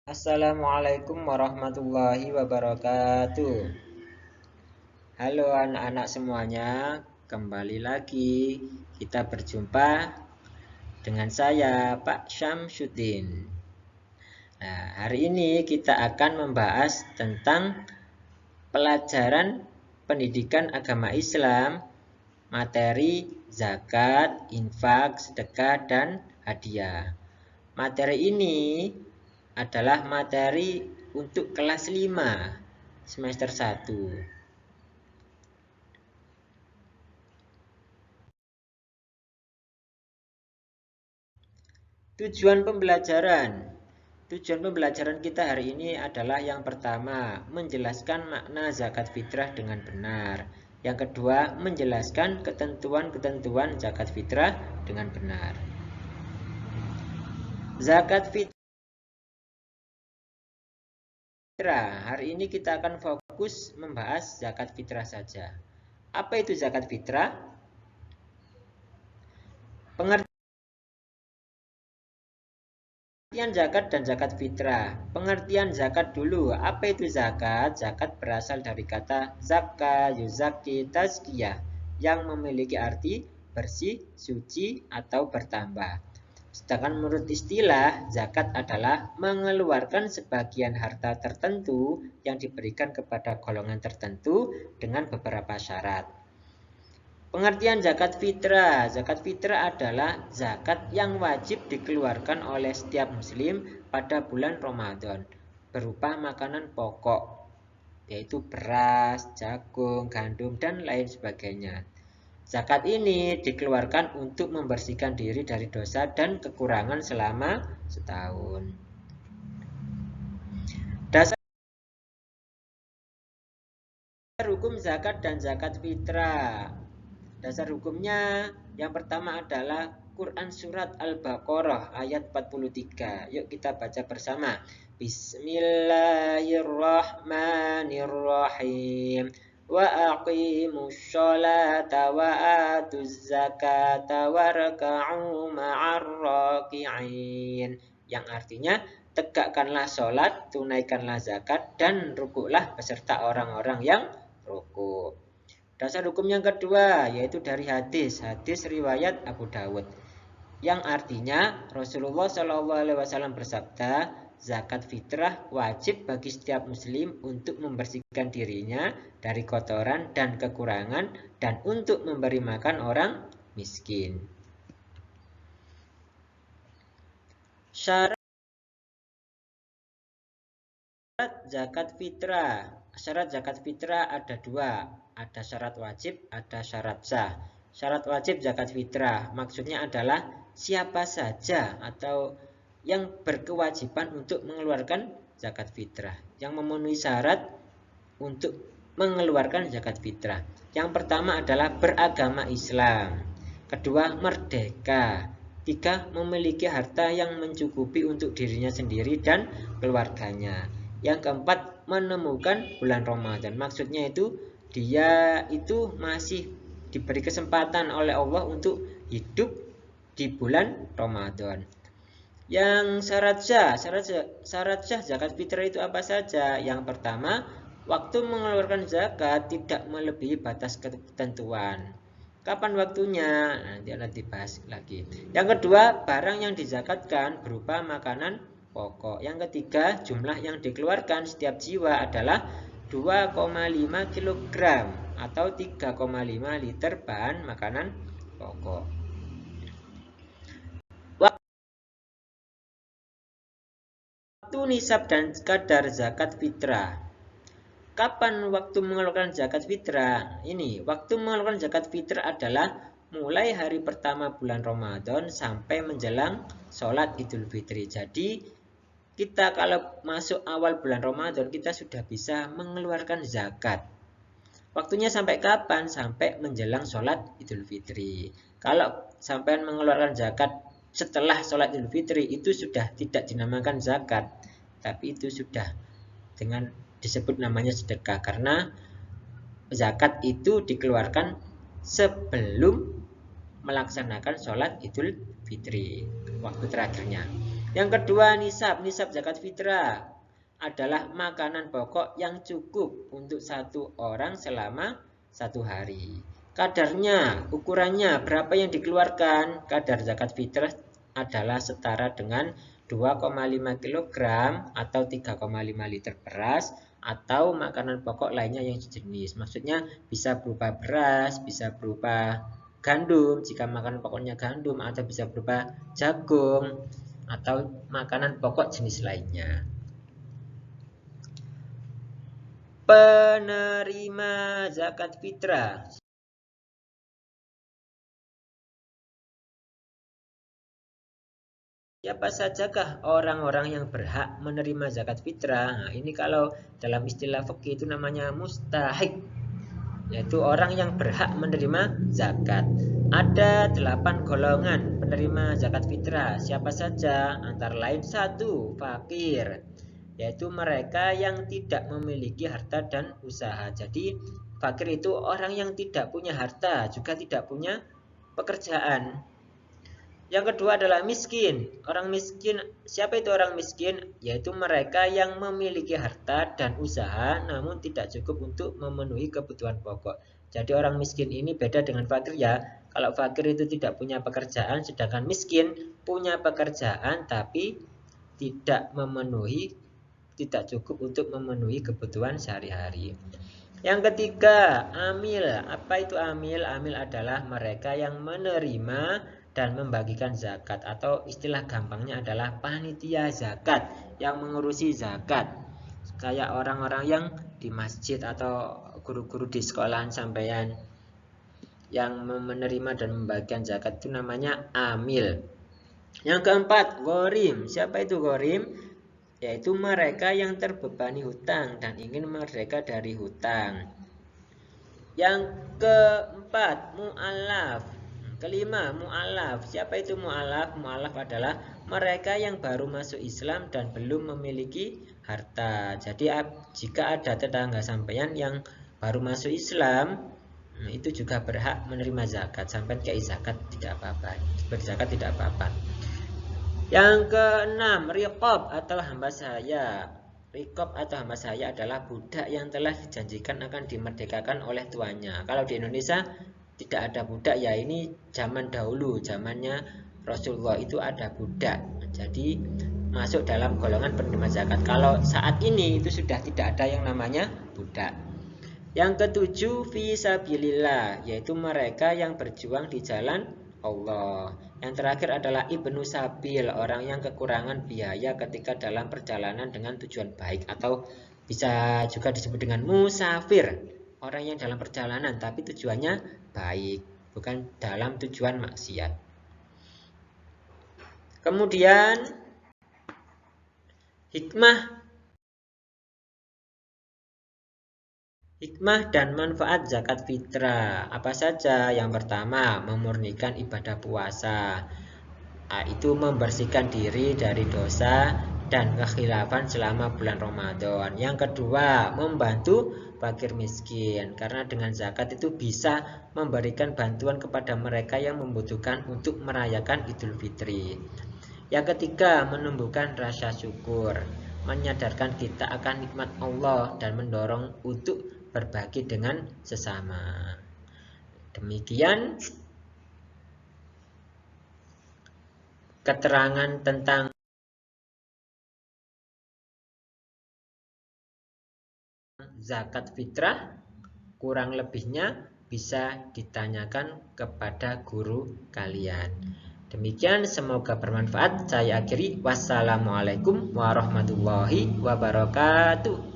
Assalamualaikum warahmatullahi wabarakatuh. Halo anak-anak semuanya, kembali lagi kita berjumpa dengan saya Pak Syamsuddin. Nah, hari ini kita akan membahas tentang pelajaran pendidikan agama Islam, materi zakat, infak, sedekah, dan hadiah. Materi ini adalah materi untuk kelas 5 semester 1. Tujuan pembelajaran kita hari ini adalah yang pertama, menjelaskan makna zakat fitrah dengan benar. Yang kedua, menjelaskan ketentuan-ketentuan zakat fitrah dengan benar. Zakat fitrah. Hari ini kita akan fokus membahas zakat fitrah saja. Apa itu zakat fitrah? Pengertian zakat dan zakat fitrah. Pengertian zakat dulu. Apa itu zakat? Zakat berasal dari kata zakka, yuzaki, tazkiyah yang memiliki arti bersih, suci, atau bertambah. Sedangkan menurut istilah, zakat adalah mengeluarkan sebagian harta tertentu yang diberikan kepada golongan tertentu dengan beberapa syarat. Pengertian zakat fitrah. Zakat fitrah adalah zakat yang wajib dikeluarkan oleh setiap muslim pada bulan Ramadan berupa makanan pokok, yaitu beras, jagung, gandum, dan lain sebagainya. Zakat ini dikeluarkan untuk membersihkan diri dari dosa dan kekurangan selama setahun. Dasar hukum zakat dan zakat fitrah. Dasar hukumnya yang pertama adalah Quran Surat Al-Baqarah ayat 43. Yuk kita baca bersama. Bismillahirrahmanirrahim. Wa aqimus sholata wa atuz zakata warka'u ma'ar raki'in. Yang artinya, tegakkanlah sholat, tunaikanlah zakat, dan rukuklah beserta orang-orang yang rukuk. Dasar hukum yang kedua yaitu dari hadis riwayat Abu Dawud yang artinya Rasulullah SAW bersabda, zakat fitrah wajib bagi setiap muslim untuk membersihkan dirinya dari kotoran dan kekurangan dan untuk memberi makan orang miskin. Syarat zakat fitrah. Syarat zakat fitrah ada dua. Ada syarat wajib, ada syarat sah. Syarat wajib zakat fitrah maksudnya adalah siapa saja atau yang berkewajiban untuk mengeluarkan zakat fitrah, yang memenuhi syarat untuk mengeluarkan zakat fitrah. Yang pertama adalah beragama Islam. Kedua, merdeka. Tiga, memiliki harta yang mencukupi untuk dirinya sendiri dan keluarganya. Yang keempat, menemukan bulan Ramadan. Maksudnya itu dia itu masih diberi kesempatan oleh Allah untuk hidup di bulan Ramadan. Yang syarat sah zakat fitrah itu apa saja? Yang pertama, waktu mengeluarkan zakat tidak melebihi batas ketentuan. Kapan waktunya? Nanti akan dibahas lagi. Yang kedua, barang yang dizakatkan berupa makanan pokok. Yang ketiga, jumlah yang dikeluarkan setiap jiwa adalah 2,5 kg atau 3,5 liter bahan makanan pokok. Waktu nisab dan kadar zakat fitrah. Kapan waktu mengeluarkan zakat fitrah? Ini, waktu mengeluarkan zakat fitrah adalah mulai hari pertama bulan Ramadan sampai menjelang sholat Idul Fitri. Jadi, kita kalau masuk awal bulan Ramadan, kita sudah bisa mengeluarkan zakat. Waktunya sampai kapan? Sampai menjelang sholat Idul Fitri. Kalau sampai mengeluarkan zakat setelah sholat Idul Fitri, itu sudah tidak dinamakan zakat, tapi itu sudah dengan disebut namanya sedekah, karena zakat itu dikeluarkan sebelum melaksanakan sholat Idul Fitri, waktu terakhirnya. Yang kedua, nisab. Nisab zakat fitrah adalah makanan pokok yang cukup untuk satu orang selama 1 hari. Kadarnya, ukurannya, berapa yang dikeluarkan? Kadar zakat fitrah adalah setara dengan 2,5 kg atau 3,5 liter beras atau makanan pokok lainnya yang sejenis. Maksudnya bisa berupa beras, bisa berupa gandum jika makanan pokoknya gandum, atau bisa berupa jagung atau makanan pokok jenis lainnya. Penerima zakat fitrah. Siapa sajakah orang-orang yang berhak menerima zakat fitrah? Nah, ini kalau dalam istilah fikih itu namanya mustahik, yaitu orang yang berhak menerima zakat. Ada 8 golongan penerima zakat fitrah. Siapa saja? Antara lain 1, fakir, yaitu mereka yang tidak memiliki harta dan usaha. Jadi fakir itu orang yang tidak punya harta, juga tidak punya pekerjaan. Yang kedua adalah miskin. Orang miskin, siapa itu orang miskin? Yaitu mereka yang memiliki harta dan usaha namun tidak cukup untuk memenuhi kebutuhan pokok. Jadi orang miskin ini beda dengan fakir ya. Kalau fakir itu tidak punya pekerjaan, sedangkan miskin punya pekerjaan tapi tidak cukup untuk memenuhi kebutuhan sehari-hari. Yang ketiga, amil. Apa itu amil? Amil adalah mereka yang menerima dan membagikan zakat, atau istilah gampangnya adalah panitia zakat yang mengurusi zakat. Kayak orang-orang yang di masjid atau guru-guru di sekolahan sampean yang menerima dan membagikan zakat itu namanya amil. Yang keempat, ghorim. Siapa itu ghorim? Yaitu mereka yang terbebani hutang dan ingin merdeka dari hutang. Yang keempat, mu'alaf. Kelima, mu'alaf. Siapa itu mu'alaf? Mu'alaf adalah mereka yang baru masuk Islam dan belum memiliki harta. Jadi jika ada tetangga sampean yang baru masuk Islam, itu juga berhak menerima zakat. Sampai kayak zakat tidak apa-apa, berzakat tidak apa-apa. Yang keenam, riqab atau hamba sahaya. Riqab atau hamba sahaya adalah budak yang telah dijanjikan akan dimerdekakan oleh tuannya. Kalau di Indonesia tidak ada budak ya, ini zaman dahulu, zamannya Rasulullah itu ada budak. Jadi masuk dalam golongan penerima zakat. Kalau saat ini itu sudah tidak ada yang namanya budak. Yang ketujuh, fisabilillah, yaitu mereka yang berjuang di jalan Allah. Yang terakhir adalah ibnu sabil, orang yang kekurangan biaya ketika dalam perjalanan dengan tujuan baik, atau bisa juga disebut dengan musafir, orang yang dalam perjalanan tapi tujuannya baik, bukan dalam tujuan maksiat. Kemudian hikmah dan manfaat zakat fitrah apa saja? Yang pertama, memurnikan ibadah puasa. Itu membersihkan diri dari dosa dan kekhilafan selama bulan Ramadan. Yang kedua, membantu fakir miskin, karena dengan zakat itu bisa memberikan bantuan kepada mereka yang membutuhkan untuk merayakan Idul Fitri. Yang ketiga, menumbuhkan rasa syukur, menyadarkan kita akan nikmat Allah dan mendorong untuk berbagi dengan sesama. Demikian keterangan tentang zakat fitrah. Kurang lebihnya bisa ditanyakan kepada guru kalian. Demikian, semoga bermanfaat. Saya akhiri. Wassalamualaikum warahmatullahi wabarakatuh.